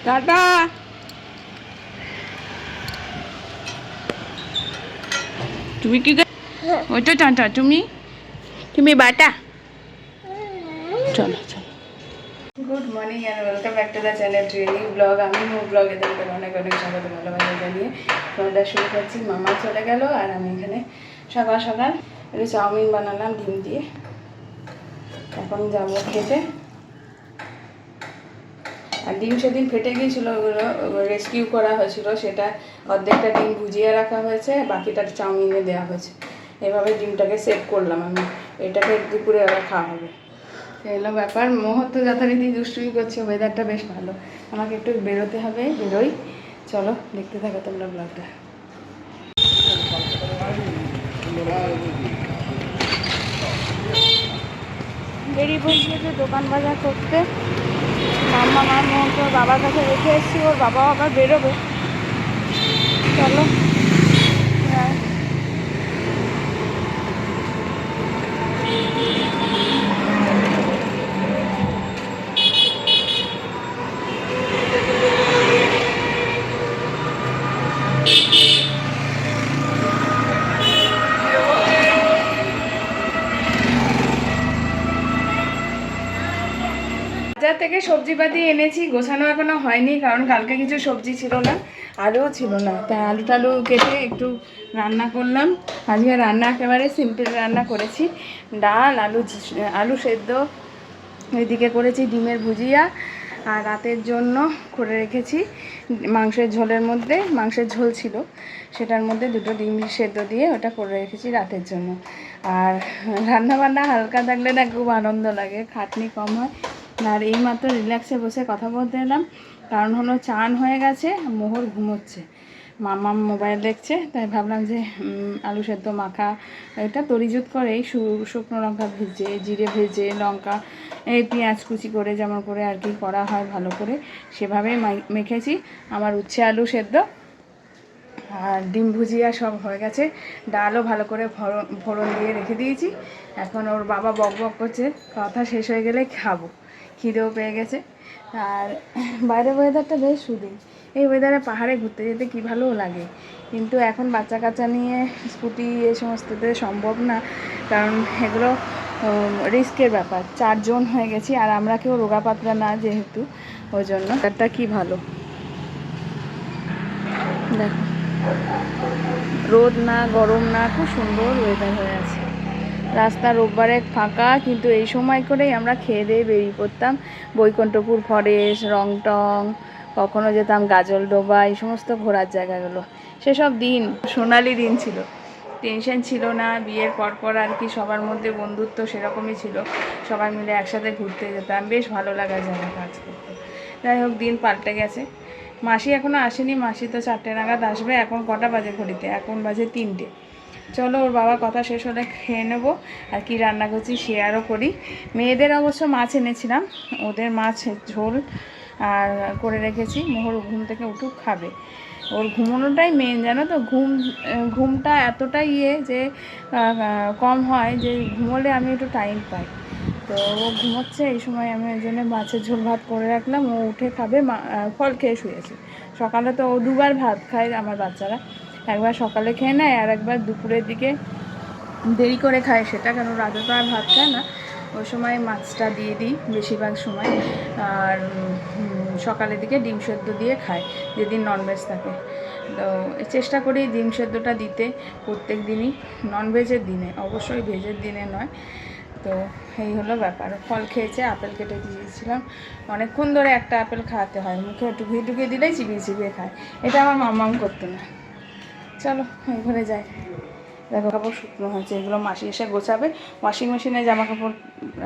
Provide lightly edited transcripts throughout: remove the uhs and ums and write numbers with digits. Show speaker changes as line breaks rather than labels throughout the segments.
Tata. তুমি কি ওইটা টাটা, তুমি তুমি বাটা। চলো চলো। Good morning and welcome back to the channel trainee blog. আমি ব্লগে তোমাদের অনেক অনেক স্বাগত ভালোবাসা জানিয়ে ব্লগটা শুরু করছি। মামা চলে গেল আর আমি এখানে সকাল সকাল একটু চাউমিন বানালাম ডিম দিয়ে। এখন যাবো খেতে। আর ডিম সেদিন ফেটে গিয়েছিলো, ওগুলো রেস্কিউ করা হয়েছিল, সেটা অর্ধেকটা ডিম ভুজিয়ে রাখা হয়েছে, বাকিটা চাউমিনে দেওয়া হয়েছে। এভাবে ডিমটাকে সেভ করলাম আমি, এটাকে দুপুরে ওরা খাওয়া হবে। এলো ব্যাপার। মুহূর্ত যথারীতি দুষ্টুমি করছে, ওয়েদারটা বেশ ভালো, আমাকে একটু বেরোতে হবে, বেরোই। চলো দেখতে থাকো তোমরা ব্লগটা। বেরিয়ে পড়ছি যে দোকান বাজার করতে। মাম্মা মার মুহূর্ত বাবার কাছে রেখে এসেছি, ওর বাবাও আবার বেরোবে। চলো। বাজার থেকে সবজিপাতি এনেছি, গোছানো এখনো হয়নি, কারণ কালকে কিছু সবজি ছিল না, আলুও ছিল না, তাই আলু টালু কেটে একটু রান্না করলাম। আজকে রান্না একেবারে সিম্পল রান্না করেছি, ডাল, আলু সেদ্ধ, এদিকে করেছি ডিমের ভুজিয়া, আর রাতের জন্য করে রেখেছি মাংসের ঝোলের মধ্যে, মাংসের ঝোল ছিল সেটার মধ্যে দুটো ডিম সেদ্ধ দিয়ে ওটা করে রেখেছি রাতের জন্য। আর রান্নাবান্না হালকা থাকলে না খুব আনন্দ লাগে, খাটনি কম হয়। আর এইমাত্র রিল্যাক্সে বসে কথা বলতে এলাম, কারণ হলো চান হয়ে গেছে, মোহর ঘুমোচ্ছে, মামা মোবাইল দেখছে, তাই ভাবলাম যে আলু সেদ্ধ মাখা এটা তরিজুত করে শুকনো লঙ্কা ভেজে, জিরে ভেজে, লঙ্কা এই পেঁয়াজ কুচি করে যেমন করে আর কি করা হয় ভালো করে, সেভাবেই মেখেছি। আমার উচ্ছে আলু সেদ্ধ আর ডিম ভুজিয়া সব হয়ে গেছে, ডালও ভালো করে ফোড়ন দিয়ে রেখে দিয়েছি। এখন ওর বাবা বক বক করছে, কথা শেষ হয়ে গেলে খাবো, খিদেও পেয়ে গেছে। আর বাইরের ওয়েদারটা বেশ সুদিন, এই ওয়েদারে পাহাড়ে ঘুরতে যেতে কী ভালো লাগে, কিন্তু এখন বাচ্চা কাচ্চা নিয়ে স্কুটি এই সমস্ততে সম্ভব না, কারণ এগুলো রিস্কের ব্যাপার। 4 জন হয়ে গেছি, আর আমরা কেউ রোগা পাতলা না যেহেতু, ওই জন্য ওয়েদারটা কী ভালো দেখো, রোদ না গরম না, খুব সুন্দর ওয়েদার হয়ে আছে। রাস্তা রোববারে ফাঁকা, কিন্তু এই সময় করেই আমরা খেয়ে দিয়ে বেরিয়ে পড়তাম বৈকুণ্ঠপুর ফরেস্ট, রংটং, কখনো যেতাম গাজলডোবা, এই সমস্ত ঘোরার জায়গাগুলো। সেসব দিন সোনালি দিন ছিল, টেনশন ছিল না। বিয়ের পরপর আর কি সবার মধ্যে বন্ধুত্ব সেরকমই ছিল, সবাই মিলে একসাথে ঘুরতে যেতাম, বেশ ভালো লাগার জায়গা কাজ করতো। যাই হোক, দিন পাল্টে গেছে। মাসি এখনও আসেনি, মাসি তো 4টে নাগাদ আসবে। এখন কটা বাজে ঘড়িতে? এখন বাজে 3টে। চলো, ওর বাবার কথা শেষ হলে খেয়ে নেবো, আর কি রান্না করছি শেয়ারও করি। মেয়েদের অবশ্য মাছ এনেছিলাম, ওদের মাছ ঝোল আর করে রেখেছি। মোহর ঘুম থেকে উঠুক, খাবে। ওর ঘুমানোটাই মেন, জানো তো, ঘুমটা এতটাই যে কম হয় যে ঘুমোলে আমি একটু টাইম পাই। তো ও ঘুমোচ্ছে, এই সময় আমি ওই জন্য মাছের ঝোল ভাত করে রাখলাম, ও উঠে খাবে। ফল খেয়ে শুয়েছে। সকালে তো ও 2বার ভাত খায় আমার বাচ্চারা, একবার সকালে খেয়ে নেয় আর একবার দুপুরের দিকে দেরি করে খায়, সেটা কেন রাতে তো আর ভাত খায় না, ওই সময় মাছটা দিয়ে দিই বেশিরভাগ সময়। আর সকালের দিকে ডিম সেদ্ধ দিয়ে খায় যেদিন ননভেজ থাকে। তো চেষ্টা করি ডিম সেদ্ধটা দিতে প্রত্যেক দিনই, ননভেজের দিনে, অবশ্যই ভেজের দিনে নয়। তো এই হলো ব্যাপার। ফল খেয়েছে, আপেল কেটে দিয়েছিলাম, অনেকক্ষণ ধরে একটা আপেল খাওয়াতে হয়, মুখে ঢুকিয়ে দিলেই চিবিয়ে চিবিয়ে খায়, এটা আমার মাম্মাম করতো না। চলো ওই ঘরে যাই। দেখো কাপড় শুকনো হয়েছে, এগুলো মাসি এসে গোছাবে। ওয়াশিং মেশিনে জামা কাপড়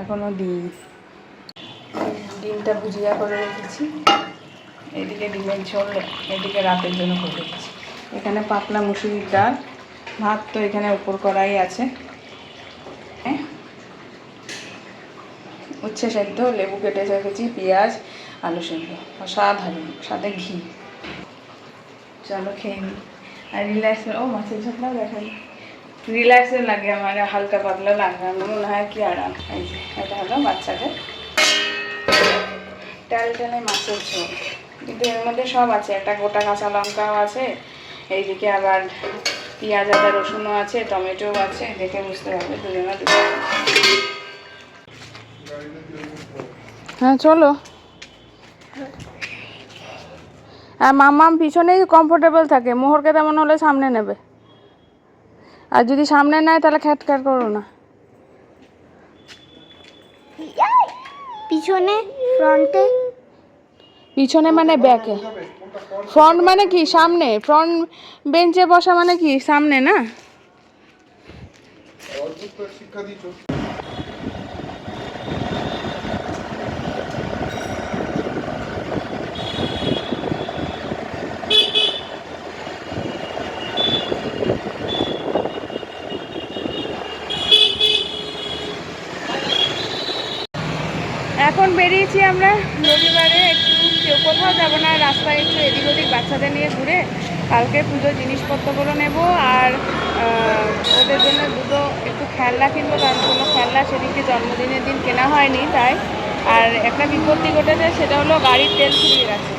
এখনও দিইনি। ডিমটা ভুজিয়া করে রেখেছি, এদিকে ডিমের ঝোল, এদিকে রাতের জন্য করে রেখেছি। এখানে পাতলা মুসুরির ডাল, ভাত তো এখানে উপর কড়াই আছে, উচ্ছে সেদ্ধ, লেবু কেটে রেখেছি, পেঁয়াজ, আলু সেদ্ধ, অসাধারণ, সাথে ঘি। চলো খেয়ে নিই আর রিল্যাক্স। ও মাছের ঝোলটাও দেখাই, রিল্যাক্সের লাগে আমার, হালকা পাতলা লাগে, আমার মনে হয় কি আরাম। এই যে এটা হলো বাচ্চাদের টাল টালে মাছের ঝোল, কিন্তু এর মধ্যে সব আছে, একটা গোটা কাঁচা লঙ্কাও আছে, এইদিকে আবার পেঁয়াজ আদা রসুনও আছে, টমেটোও আছে, দেখে বুঝতে পারবে দুজনে দুটো। হ্যাঁ চলো। আর মাম্মাম পিছনেই কমফোর্টেবল থাকে, মোহরকে তেমন হলে সামনে নেবে, আর যদি সামনে নেয় তাহলে খ্যাট খ্যাট করো না।
পিছনে ফ্রন্টে,
পিছনে মানে ব্যাকে, ফ্রন্ট মানে কি সামনে, ফ্রন্ট বেঞ্চে বসা মানে কি সামনে না। শিক্ষা দিছো। এখন বেরিয়েছি আমরা রবিবারে, একটু কেউ কোথাও যাবো না, রাস্তায় একটু এদিক ওদিক বাচ্চাদের নিয়ে ঘুরে কালকে পুজোর জিনিসপত্রগুলো নেব, আর ওদের জন্য দুটো একটু খেলনা কিনবো, কারণ কোনো খেলনা সেদিনকে জন্মদিনের দিন কেনা হয়নি তাই। আর একটা বিপত্তি ঘটেছে, সেটা হলো গাড়ির তেল ফুরিয়ে গেছে,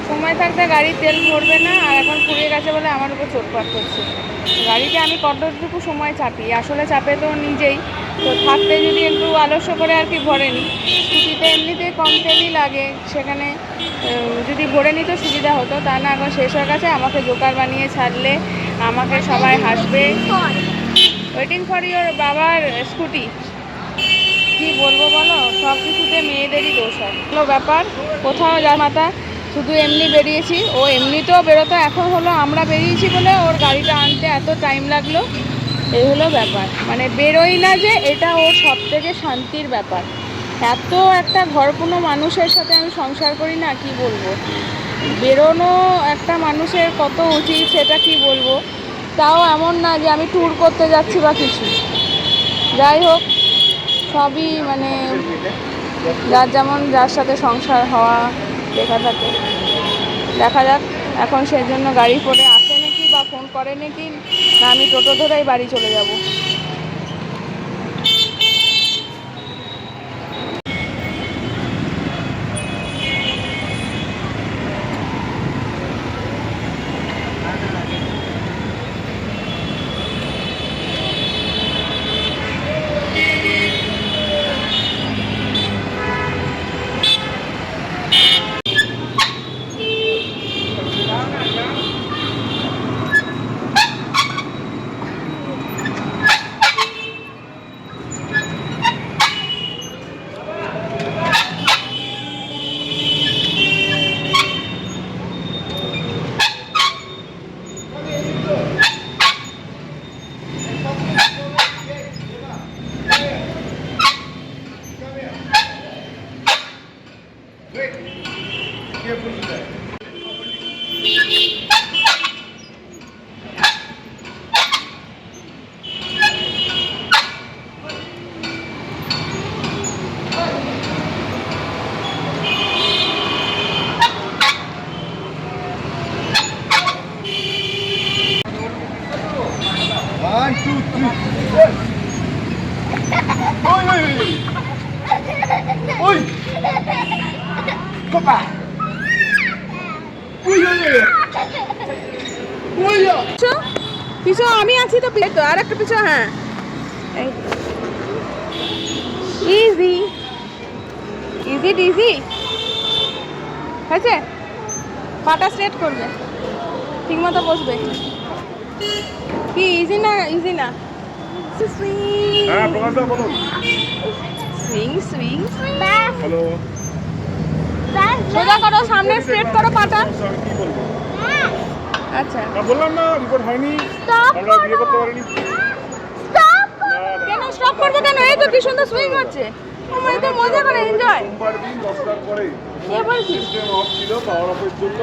সময় থাকতে গাড়ির তেল ভরবে না, আর এখন ফুরিয়ে গেছে বলে আমার উপর চোটপাট করছে। গাড়িতে আমি কতটুকু সময় চাপি, আসলে চাপে তো নিজেই, তো থাকতে যদি একটু আলস্য করে আর কি ভরে নিই। স্কুটিতে এমনিতে কম তেলই লাগে, সেখানে যদি ভরে নিত সুবিধা হতো, তা না এখন শেষ হয়ে গেছে। আমাকে জোকার বানিয়ে ছাড়লে আমাকে সবাই হাসবে। ওয়েটিং ফর ইওর বাবার স্কুটি, কি বলবো বলো, সব কিছুতে মেয়েদেরই দোষ হয়। হলো ব্যাপার, কোথাও যা মাথা, শুধু এমনি বেরিয়েছি, ও এমনিতেও বেরোতো, এখন হলো আমরা বেরিয়েছি বলে ওর গাড়িটা আনতে এত টাইম লাগলো, এই হলো ব্যাপার। মানে বেরোই না যে, এটা ওর সব থেকে শান্তির ব্যাপার। এত একটা ঘরকুনো মানুষের সাথে আমি সংসার করি না, কি বলবো, বেরোনো একটা মানুষের কত উচিত সেটা কি বলবো। তাও এমন না যে আমি ট্যুর করতে যাচ্ছি বা কিছু, যাই হোক সবই মানে যার যেমন যার সাথে সংসার হওয়া লেখা থাকে। দেখা যাক এখন সেজন্য গাড়ি করে আসে নাকি বা ফোন করে নাকি, না আমি টোটো ধরেই বাড়ি চলে যাব।
One, two, three. Oi, oi, oi. Oi. Come back. Oi, oi, oi. Oi.
পিছু আমি আছি তো, তো আর একটা পিছু, হ্যাঁ ইজি ইজি ডিজি হয়েছে। পাটা স্ট্রেট করবে, ঠিক মতো বসবে, কি ইজি না, ইজি না।
হ্যাঁ প্রকাশদা বলুন।
Swing swing,
hello.
সোজা করো, সামনে স্ট্রেট করো পাটা।
আমি কি বলবো?
আচ্ছা
না বললাম না রিপোর্ট হয়নি, আমরা বিয়ে করতে পারিনি।
কেন স্টপ করবো কেন, এই তো কি সুন্দর সুইং হচ্ছে, আমার তো মজা করে এনজয়।
সোমবার দিন 10টার পরে
কে বলছিস?
সিস্টেম অফ ছিল, পাওয়ার অফের জন্য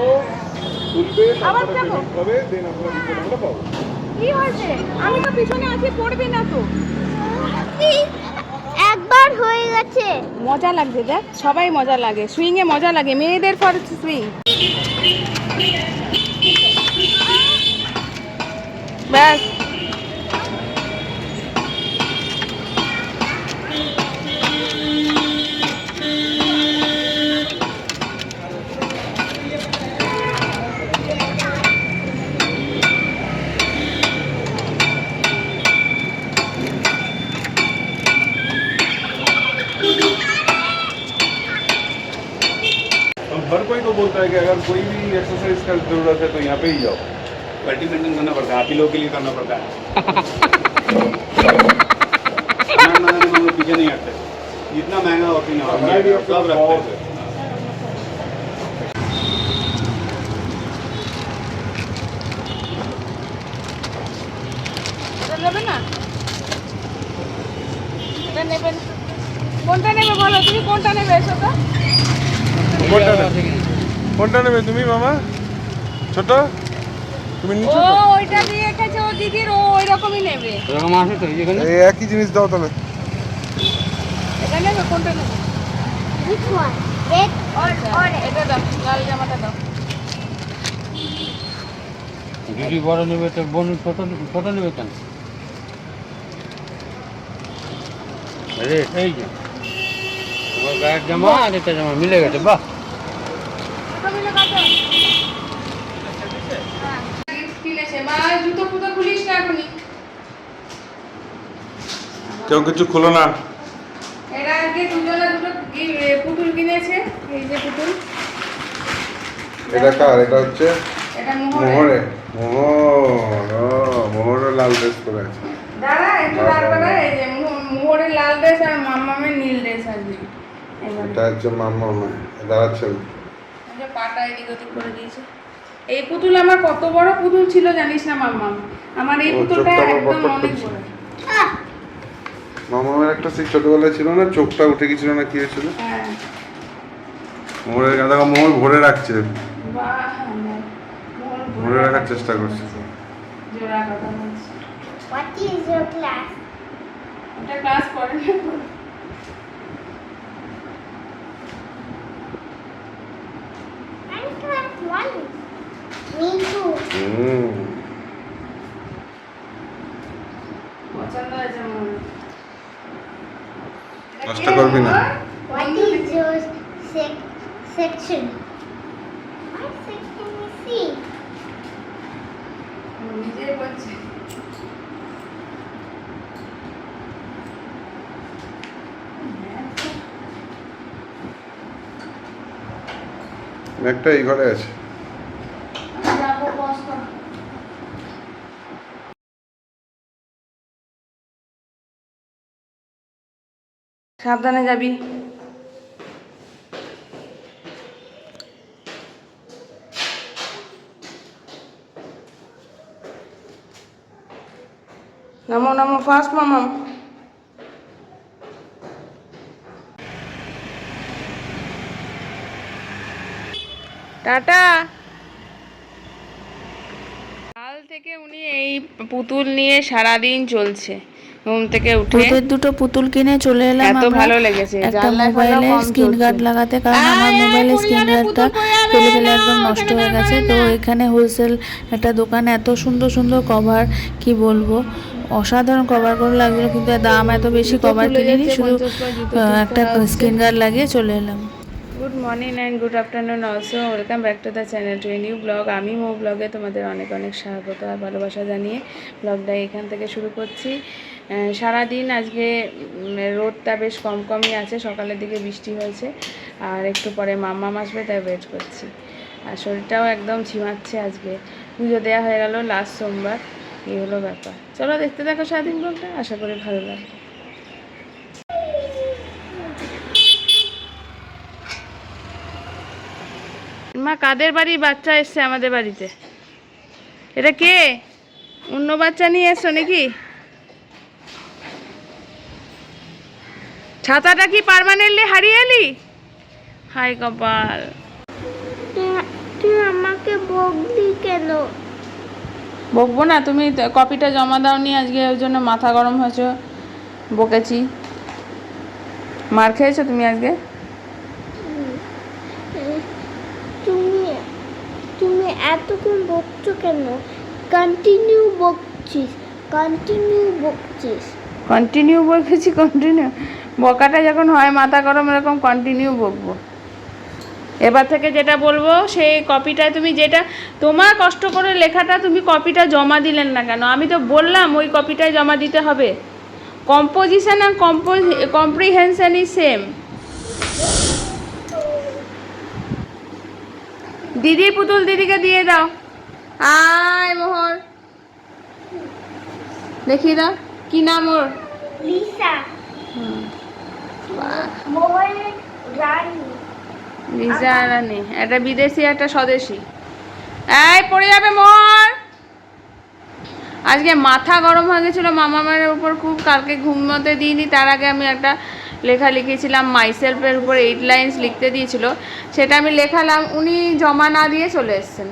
খুলবে,
আবার
তারপরে
যাবো?
পেমেন্ট হবে, দেন আমরা রিপোর্ট আমরা পাবো।
কি হয়েছে, আমি তো পিছনে আছি, পড়বি না তো।
একবার হয়ে গেছে,
মজা লাগছে, দেখ সবাই মজা লাগে, সুইং এ মজা লাগে, মেয়েদের ফর সুইং। ব্যাস
हर कोई को बोलता है कि अगर कोई भी एक्सरसाइज का जरूरत है तो यहाँ पे ही जाओ।
क्वालिटी मेंटेन करना पड़ता है, आप ही लोगों के लिए करना पड़ता है। सामान बनाने में हम लोग पीछे नहीं हटते, जितना महंगा होती ना
Variety of
सब रखते हैं।
নেবে না, এটা নেবেন। কোনটা নেবে বলো, তুমি কোনটা নেবে? এসো তো।
কোনটা নেবে তুমি মামা? ছোট তুমি
ও
নিচ্ছো তো?
ওইটা দিয়ে রেখেছে ও দিদির, ও ওই রকমই নেবে।
এরকম আছে তো এখানে?
এই একই জিনিস দাও তাহলে।
এটা নেবে, কোনটা নেবে?
Which one? Red or orange?
এটা দাও, লাল জামাটা দাও।
দিদি বড় নেবে তো বোন ছোট ছোট নেবে কেন? আরে এই যে তোমার গায়ের জামা আর এটা জামা মিলে গেছে, বাহ।
দুটো মিলে কত? হ্যাঁ, গিফট কিনেছে। মা জুতো ফুতো খুলিস না এখনই।
কেউ কিছু খোলো না।
এরা আজকে দুজনে দুটো পুতুল কিনেছে। এই যে পুতুল,
এটা কার? এটা হচ্ছে
এটা
মোহরে। মোহরে লাল ড্রেস পরে আছে।
দাঁড়া একটু দাঁড়া। এই যে মোহরের লাল ড্রেস আর মাম্মামের নীল ড্রেস আছে।
এটা হচ্ছে মাম্মা দাঁড়াচ্ছেন।
এই যে পাটা এদিক ওদিক করে দিয়েছে। এই পুতুল আমার কত বড় পুতুল ছিল জানিস না মাম্মাম? আমার এই
ও,
পুতুলটা
চোখটা আমার
একদম
পটপট
অনেক
করছে।
বড়।
মামামের একটা সেই ছোটবেলায় ছিল না, চোখটা উঠে গেছিল না, কি হয়েছিল?
হ্যাঁ,
মোহরের গাদা মোহর ভরে রাখছে,
বাহ, মোহর
ভরে রাখার চেষ্টা করছে।
জোড়া কথা বলছে।
What is your class?
ওটা ক্লাস করে না।
I'm class 1. Me too.
পছন্দ হয়েছে মোহর।
নষ্ট করবি না।
What is your section? What section is C?
নিজেই বলছে।
একটা এই ঘরে আছে।
যাবো বসতো। সাবধানে যাবি। নামো নামো, ফাস্ট মামাম। টাটা। কাল থেকে উনি এই পুতুল নিয়ে সারাদিন চলছে, ঘুম থেকে উঠে।
ওদের দুটো পুতুল কিনে চলে এলাম
এত
আমরা
ভালো লেগেছে।
একটা
জানলায়
মোবাইলে
ফানলাও কম
স্ক্রিন গার্ড
চলছে।
লাগাতে, কারণ আমার মোবাইলের স্ক্রিন গার্ডটা ফেলে ফেলে একদম নষ্ট হয়ে গেছে। তো এখানে হোলসেল একটা দোকানে এত সুন্দর সুন্দর কভার, কি বলবো, অসাধারণ কভারগুলো লাগলো, কিন্তু দাম এত বেশি। কভার কিনিনি, শুধু একটা স্ক্রিন গার্ড লাগিয়ে চলে এলাম।
Good morning and good afternoon also, welcome back to the channel to a new blog. আমি মো ব্লগে তোমাদের অনেক অনেক স্বাগত আর ভালোবাসা জানিয়ে ব্লগটা এখান থেকে শুরু করছি। সারাদিন আজকে রোদটা বেশ কম কমই আছে, সকালের দিকে বৃষ্টি হয়েছে আর একটু পরে মাম্মাম আসবে, তাই ওয়েট করছি। আর শরীরটাও একদম ঝিমাচ্ছে। আজকে পুজো দেওয়া হয়ে গেল লাস্ট সোমবার, এই হলো ব্যাপার। চলো দেখতে থাকো সারাদিন ব্লগটা, আশা করি ভালো লাগবে। মা, কাদের বাড়ি বাচ্চা এসছে আমাদের বাড়িতে? এটা কে? অন্য বাচ্চা নিয়ে এসছো নাকি? ছাতাটা কি পার্মানেন্টলি হারিয়ে এলি? হাই কপাল।
তুই আমাকে বকবি কেন?
বকবো না, তুমি কপিটা জমা দাওনি আজকে, ওই জন্য মাথা গরম হয়েছে, বকেছি। মার খেয়েছো তুমি আজকে?
তুমি এতক্ষণ বকছো কেন? কন্টিনিউ বকছিস।
কন্টিনিউ বকেছি, কন্টিনিউ বকাটা যখন হয় মাথা গরম, এরকম কন্টিনিউ বকবো। এবার থেকে যেটা বলবো সেই কপিটায় তুমি যেটা তোমার কষ্ট করে লেখাটা, তুমি কপিটা জমা দিলেন না কেন? আমি তো বললাম ওই কপিটায় জমা দিতে হবে। কম্পোজিশন আর কম্প্রিহেনশন ইজ সেম। দিদির পুতুল দিদিকে দিয়ে দাও। আয় মোহর, দেখিয়ে দাও কি নাম ওর।
লিসা
হুম,
মোহনের রানী।
লিজা রানী, একটা বিদেশি একটা স্বদেশি। এই পড়ে যাবে মোহর। আজকে মাথা গরম হয়ে গেছিলো মামামের উপর খুব, কালকে ঘুমোতে দিইনি, তার আগে আমি একটা লেখা লিখেছিলাম মাইসেলফের উপর 8 লাইন্স লিখতে দিয়েছিল, সেটা আমি লেখালাম, উনি জমা না দিয়ে চলে এসছেন।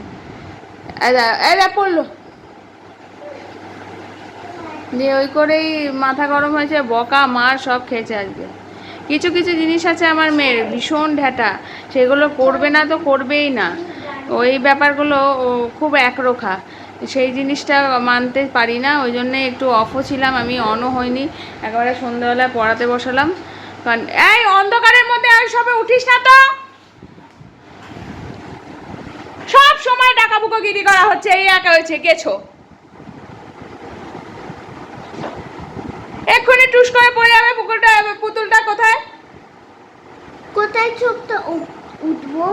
এরা পড়লো দিয়ে ওই করেই মাথা গরম হয়েছে, বকা মার সব খেয়েছে আজকে। কিছু কিছু জিনিস আছে আমার মেয়ের ভীষণ ঢ্যাটা, সেগুলো করবে না তো করবেই না, ওই ব্যাপারগুলো ও খুব একরোখা, সেই জিনিসটা মানতে পারি না। ওই জন্যে একটু অফও ছিলাম, আমি অনও হইনি, একেবারে সন্ধ্যাবেলায় পড়াতে বসালাম। কারণ এই অন্ধকারের মধ্যে ওই সবে উঠিস না তো, সব সময় ডাকাবুকোগিরি করা হচ্ছে, এই একা হয়েছে গেছো, এক্ষুনি টুস করে পড়ে যাবে পুকুরটা। পুতুলটা কোথায়?
কোথায় চোখটা উঠবো?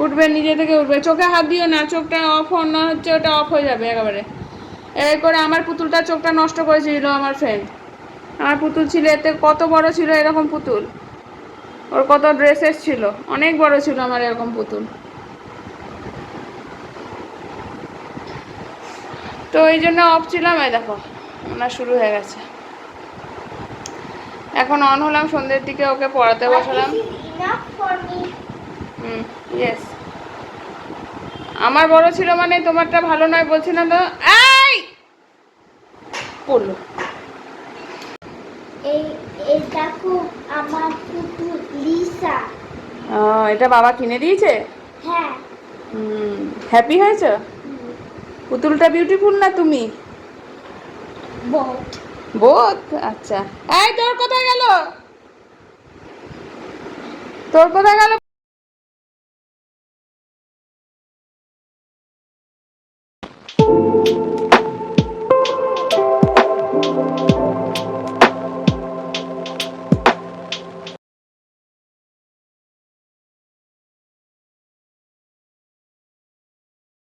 উঠবে, নিজে থেকে উঠবে, চোখে হাত দিও না, চোখটা অফ না হচ্ছে, ওটা অফ হয়ে যাবে একেবারে। এই করে আমার পুতুলটা চোখটা নষ্ট করেছিল আমার ফ্রেন্ড। আমার পুতুল ছিল, এতে কত বড় ছিল এরকম পুতুল, ওর কত ড্রেসেস ছিল, অনেক বড় ছিল আমার এরকম পুতুল। তো এই জন্য অফ ছিলাম, এই দেখো না শুরু হয়ে গেছে। এখন অন হলাম, সন্ধ্যের দিকে ওকে পড়াতে বসালাম।
This is enough for me.
Yes, আমার বড় ছিল মানে তোমারটা ভালো নয় বলছি না তো। এই পড়লো।
এই দেখো আমার পুতুল লিসা।
এটা বাবা কিনে দিয়েছে।
হ্যাঁ।
হ্যাপি হয়েছে? পুতুলটা বিউটিফুল না তুমি?
বহুত।
বোথ, আচ্ছা। এই তোর কোথায় গেল, তোর কোথায় গেল?